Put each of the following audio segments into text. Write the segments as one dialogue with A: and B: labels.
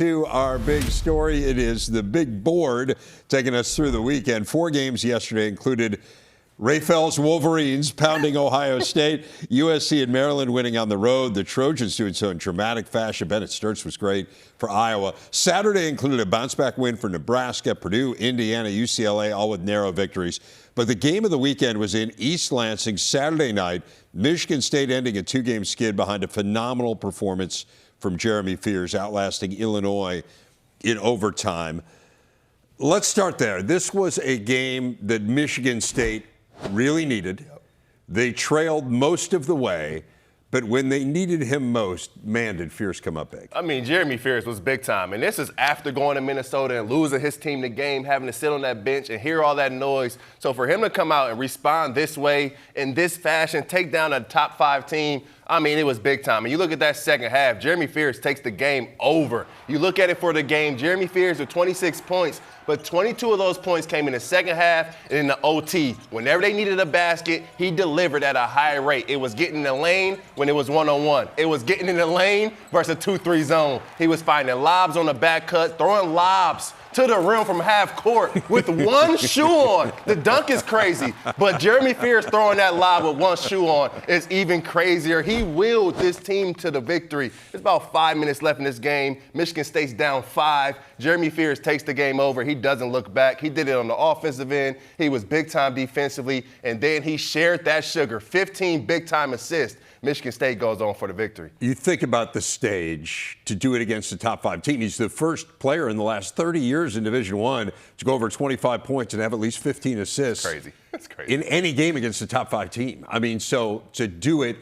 A: To our big story, it is the big board taking us through the weekend. 4 games yesterday included Raphael's Wolverines pounding Ohio State, USC and Maryland winning on the road, the Trojans doing so in dramatic fashion. Bennett Sturts was great for Iowa. Saturday included a bounce-back win for Nebraska, Purdue, Indiana, UCLA, all with narrow victories. But the game of the weekend was in East Lansing Saturday night. Michigan State ending a 2-game skid behind a phenomenal performance from Jeremy Fears, outlasting Illinois in overtime. Let's start there. This was a game that Michigan State really needed. They trailed most of the way, but when they needed him most, man, did Fears come up big.
B: I mean, Jeremy Fears was big time, and this is after going to Minnesota and losing his team the game, having to sit on that bench and hear all that noise. So for him to come out and respond this way, in this fashion, take down a top 5 team, I mean, it was big time. And you look at that second half, Jeremy Fears takes the game over. You look at it for the game, Jeremy Fears with 26 points, but 22 of those points came in the second half and in the OT. Whenever they needed a basket, he delivered at a high rate. It was getting in the lane when it was one-on-one. It was getting in the lane versus a 2-3 zone. He was finding lobs on the back cut, throwing lobs to the rim from half court with one shoe on. The dunk is crazy, but Jeremy Fears throwing that lob with one shoe on is even crazier. He willed this team to the victory. There's about 5 minutes left in this game. Michigan State's down 5. Jeremy Fears takes the game over. He doesn't look back. He did it on the offensive end. He was big time defensively, and then he shared that sugar. 15 big time assists. Michigan State goes on for the victory.
A: You think about the stage to do it against the top 5 team. He's the first player in the last 30 years in Division I to go over 25 points and have at least 15 assists.
B: Crazy. That's crazy.
A: In any game against the top 5 team. I mean, so to do it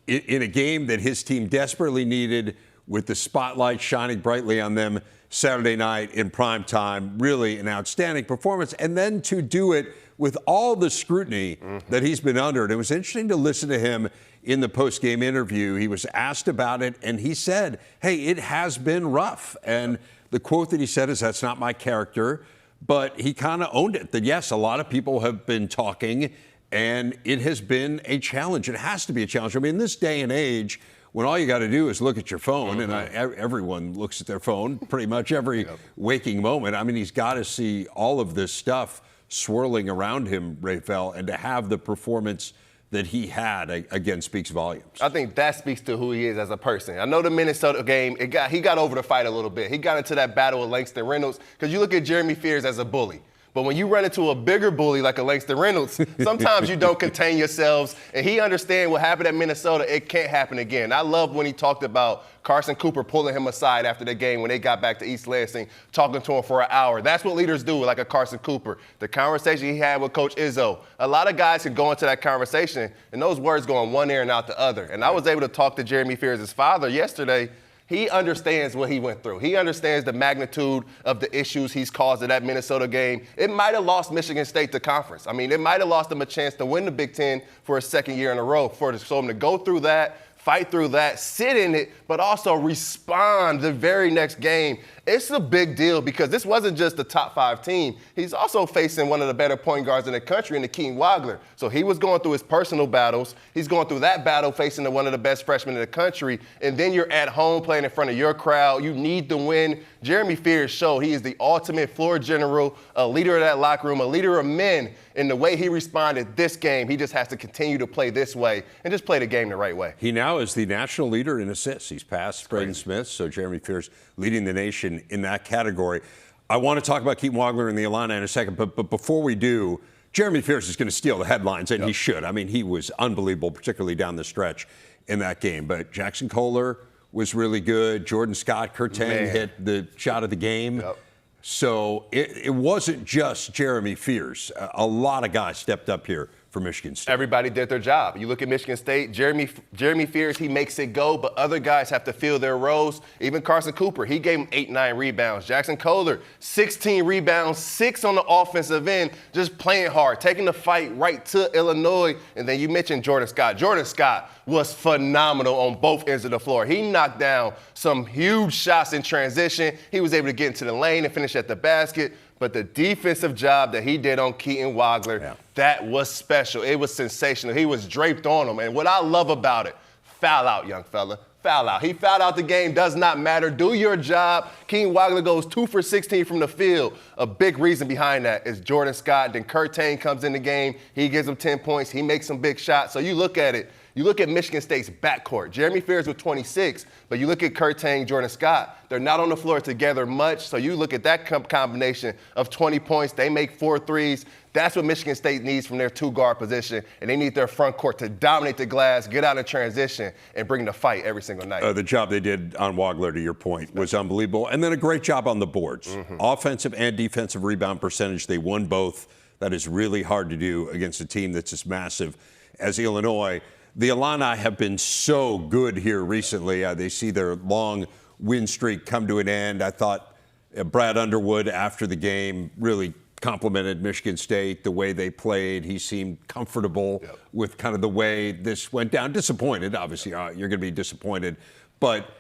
A: in a game that his team desperately needed, with the spotlight shining brightly on them Saturday night in prime time, really an outstanding performance. And then to do it with all the scrutiny that he's been under. And it was interesting to listen to him in the post-game interview. He was asked about it, and he said, hey, it has been rough. And the quote that he said is, that's not my character. But he kind of owned it, that, yes, a lot of people have been talking, and it has been a challenge. It has to be a challenge. I mean, in this day and age, when all you got to do is look at your phone, and everyone looks at their phone pretty much every waking moment. I mean, he's got to see all of this stuff swirling around him, Raphael, and to have the performance that he had, again, speaks volumes.
B: I think that speaks to who he is as a person. I know the Minnesota game, he got over the fight a little bit. He got into that battle with Langston Reynolds, because you look at Jeremy Fears as a bully. But when you run into a bigger bully like a Langston Reynolds, sometimes you don't contain yourselves. And he understands what happened at Minnesota, it can't happen again. I love when he talked about Carson Cooper pulling him aside after the game when they got back to East Lansing, talking to him for an hour. That's what leaders do, like a Carson Cooper. The conversation he had with Coach Izzo. A lot of guys can go into that conversation, and those words go in one ear and out the other. And I was able to talk to Jeremy Fears' father yesterday. He understands what he went through. He understands the magnitude of the issues he's caused in that Minnesota game. It might have lost Michigan State the conference. I mean, it might have lost them a chance to win the Big Ten for a second year in a row. For him to go through that, fight through that, sit in it, but also respond the very next game. It's a big deal because this wasn't just the top 5 team. He's also facing one of the better point guards in the country in the Keaton Wagler. So he was going through his personal battles. He's going through that battle facing one of the best freshmen in the country. And then you're at home playing in front of your crowd. You need to win. Jeremy Fears showed he is the ultimate floor general, a leader of that locker room, a leader of men. In the way he responded this game, he just has to continue to play this way and just play the game the right way.
A: He now is the national leader in assists. He's passed Braden Smith, so Jeremy Fears leading the nation in that category. I want to talk about Keaton Wagler and the Illini in a second, but before we do, Jeremy Fears is going to steal the headlines, and he should. I mean, he was unbelievable, particularly down the stretch in that game. But Jackson Kohler was really good. Jordan Scott, Kurt Tang hit the shot of the game. So it wasn't just Jeremy Fears. A lot of guys stepped up here for Michigan State.
B: Everybody did their job. You look at Michigan State, Jeremy Fears, he makes it go, but other guys have to fill their roles. Even Carson Cooper, he gave him 8-9 rebounds. Jackson Kohler, 16 rebounds, 6 on the offensive end, just playing hard, taking the fight right to Illinois. And then you mentioned Jordan Scott. Jordan Scott was phenomenal on both ends of the floor. He knocked down some huge shots in transition. He was able to get into the lane and finish at the basket. But the defensive job that he did on Keaton Wagler, that was special. It was sensational. He was draped on him. And what I love about it, foul out, young fella. foul out. He fouled out the game, does not matter. Do your job. Keem Wagler goes 2 for 16 from the field. A big reason behind that is Jordan Scott. Then Curtain comes in the game. He gives him 10 points. He makes some big shots. So you look at it. You look at Michigan State's backcourt. Jeremy Fears with 26, but you look at Curtain, Jordan Scott. They're not on the floor together much. So you look at that combination of 20 points. They make 4 threes. That's what Michigan State needs from their two-guard position, and they need their front court to dominate the glass, get out in transition, and bring the fight every single night.
A: The job they did on Wagler, to your point, was unbelievable. And then a great job on the boards. Offensive and defensive rebound percentage, they won both. That is really hard to do against a team that's as massive as Illinois. The Illini have been so good here recently. They see their long win streak come to an end. I thought Brad Underwood, after the game, really complimented Michigan State, the way they played. He seemed comfortable with kind of the way this went down. Disappointed, obviously. You're going to be disappointed. But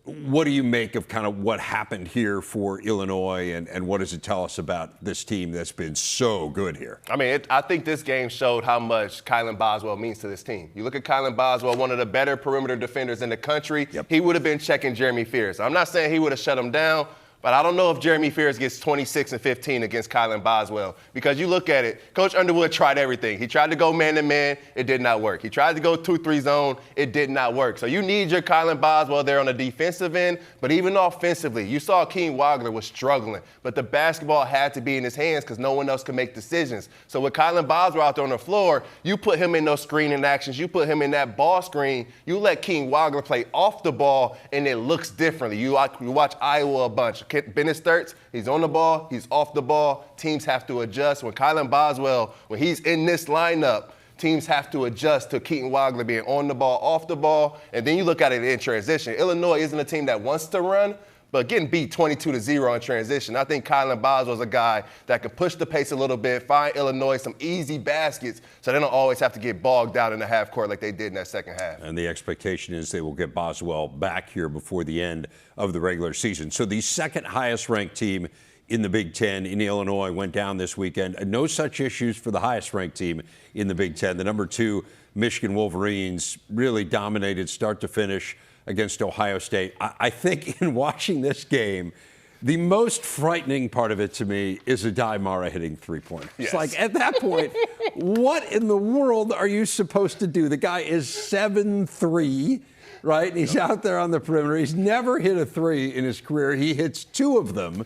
A: what do you make of kind of what happened here for Illinois, and what does it tell us about this team that's been so good here?
B: I mean, I think this game showed how much Kylan Boswell means to this team. You look at Kylan Boswell, one of the better perimeter defenders in the country. He would have been checking Jeremy Fears. I'm not saying he would have shut him down, but I don't know if Jeremy Fears gets 26 and 15 against Kylan Boswell, because you look at it, Coach Underwood tried everything. He tried to go man-to-man. It did not work. He tried to go 2-3 zone. It did not work. So you need your Kylan Boswell there on the defensive end, but even offensively, you saw Keem Wagler was struggling, but the basketball had to be in his hands because no one else could make decisions. So with Kylan Boswell out there on the floor, you put him in those screening actions. You put him in that ball screen. You let Keem Wagler play off the ball, and it looks differently. You watch Iowa a bunch. Bennett Sturts, he's on the ball, he's off the ball. Teams have to adjust. When Kylan Boswell, when he's in this lineup, teams have to adjust to Keaton Wagler being on the ball, off the ball. And then you look at it in transition. Illinois isn't a team that wants to run, but getting beat 22-0 in transition. I think Kylan Boswell's a guy that can push the pace a little bit, find Illinois some easy baskets so they don't always have to get bogged down in the half court like they did in that second half.
A: And the expectation is they will get Boswell back here before the end of the regular season. So the second highest ranked team in the Big Ten in Illinois went down this weekend. No such issues for the highest ranked team in the Big Ten. The number 2 Michigan Wolverines really dominated start to finish against Ohio State. I think in watching this game, the most frightening part of it to me is Adai Mara hitting three-pointers. It's like, at that point, what in the world are you supposed to do? The guy is 7'3", right? And he's out there on the perimeter. He's never hit a three in his career. He hits 2 of them.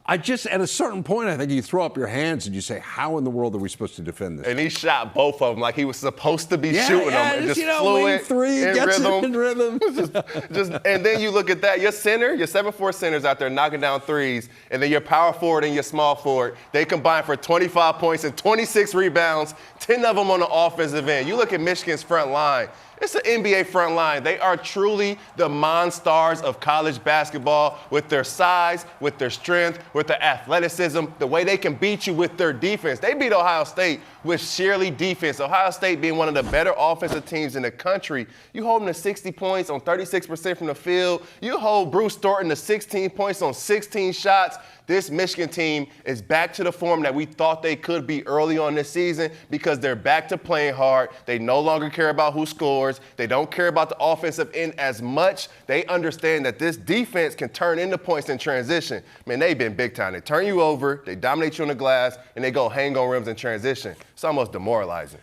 A: At a certain point, I think you throw up your hands and you say, how in the world are we supposed to defend this?
B: And he shot both of them like he was supposed to be shooting them. And just
A: fluid, three,
B: in
A: gets
B: rhythm.
A: It in rhythm.
B: And then you look at that, your center, your 7'4" center's out there knocking down threes, and then your power forward and your small forward, they combine for 25 points and 26 rebounds, 10 of them on the offensive end. You look at Michigan's front line. It's an NBA front line. They are truly the monstars of college basketball with their size, with their strength, with their athleticism, the way they can beat you with their defense. They beat Ohio State with sheerly defense. Ohio State being one of the better offensive teams in the country. You hold them to 60 points on 36% from the field. You hold Bruce Thornton to 16 points on 16 shots. This Michigan team is back to the form that we thought they could be early on this season because they're back to playing hard. They no longer care about who scores. They don't care about the offensive end as much. They understand that this defense can turn into points in transition. Man, they've been big time. They turn you over, they dominate you on the glass, and they go hang on rims in transition. It's almost demoralizing.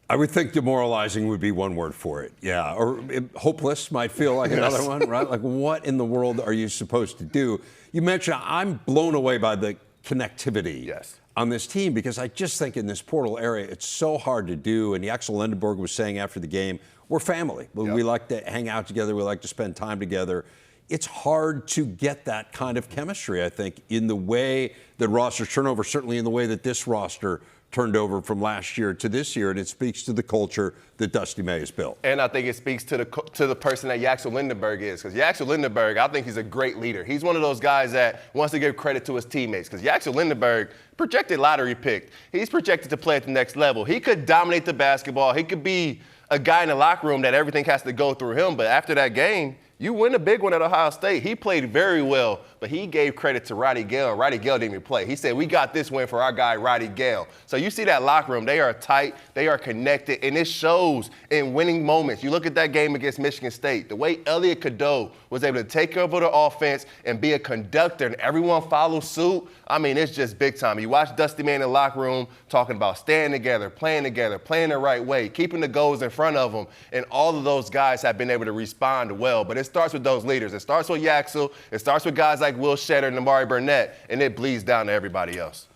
A: I would think demoralizing would be one word for it, yeah. Or hopeless might feel like another one, right? Like, what in the world are you supposed to do? You mentioned I'm blown away by the connectivity on this team because I just think in this portal area it's so hard to do. And Axel Lindenberg was saying after the game, we're family. We like to hang out together. We like to spend time together. It's hard to get that kind of chemistry, I think, in the way that roster turnover, certainly in the way that this roster turned over from last year to this year, and it speaks to the culture that Dusty May has built.
B: And I think it speaks to the person that Axel Lindenberg is, because Axel Lindenberg, I think he's a great leader. He's one of those guys that wants to give credit to his teammates, because Axel Lindenberg, projected lottery pick, he's projected to play at the next level. He could dominate the basketball. He could be a guy in the locker room that everything has to go through him, but after that game, You win a big one at Ohio State. He played very well, but he gave credit to Roddy Gale, and Roddy Gale didn't even play. He said, we got this win for our guy, Roddy Gale. So you see that locker room. They are tight. They are connected, and it shows in winning moments. You look at that game against Michigan State, the way Elliot Cadeau was able to take over the offense and be a conductor, and everyone follows suit. I mean, it's just big time. You watch Dusty Man in the locker room talking about staying together, playing the right way, keeping the goals in front of them, and all of those guys have been able to respond well. But it starts with those leaders. It starts with Yaxel. It starts with guys like Will Shetter and Amari Burnett, and it bleeds down to everybody else.